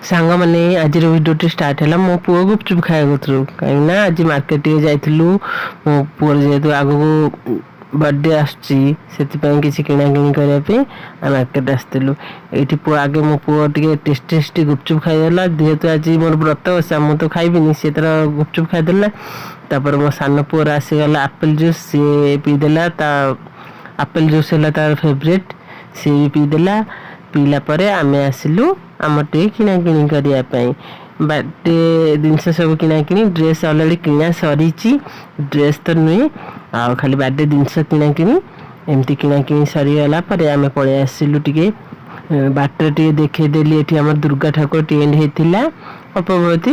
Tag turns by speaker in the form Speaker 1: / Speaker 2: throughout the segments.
Speaker 1: सांग मैंने आज भिडियो स्टार्ट है मो पुओ गुपचुप खाया कहीं आज मार्केट जाइलु मो पुअर जेहेतु आग को बर्थडे आसी किसी किना किणी करने मार्केट आसलु ये पुआ आगे मो पुओ टेस्टी टेस्टी गुपचुप खाईदेला जेहेतु आज मोर व्रत बसा मुझे तो खाइबिनी सी तर गुपचुप खाईदेला तापर मो सान पुअर आसीगला आपेल जूस सी पीदेला आपेल जूस है तार फेवरेट सी भी पीदेला पीला परे आमे आसिलु आमर टे किना किणी करने बर्थडे जिनस सब किना किणी ड्रेस अलरेडी किना सरी ड्रेस तो नुहे आ खाली बर्थडे जिनस किना किणी एमती किना किणी सरीगला आम पलि आसिलु टिके बाटर टे देखेदेली ये आम दुर्गा ठाकुर टेंट होता अल्प बहुत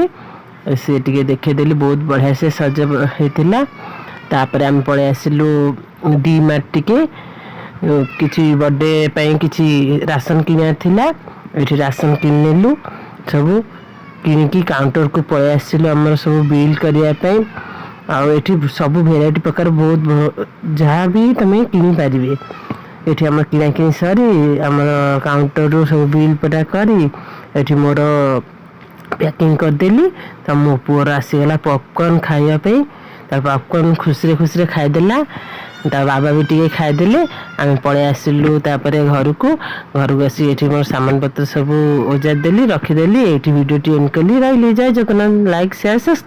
Speaker 1: सी टे देखेदेली बहुत बढ़िया से सज होता तापर आम पलि आसिलु डी मार्ट टिके किसी बर्थडे किसी राशन किना थिला ये राशन किनेलु सब कि काउंटर को पलि आसिलु आमर सब बिल करने आठी सब भेराइटी प्रकार बहुत जहाँ भी तुम किनी पारे ये आम किना कि सरी आम काउंटर रू सब बिल पटा करी मोर पैकिंग करदेली तो मो पुअर आसीगला पॉपकॉर्न खाइबापी पॉपकॉर्न खुशी खुशी खाईदेला ता बाबा भी टे खाईदे आम पलि आसिलु घर को आसी ये मोर सामान पत्र सब ओजारदेली रखीदेली ये भिडियो एंड कली रही जय जगन्नाथ लाइक शेयर सब्सक्राइब।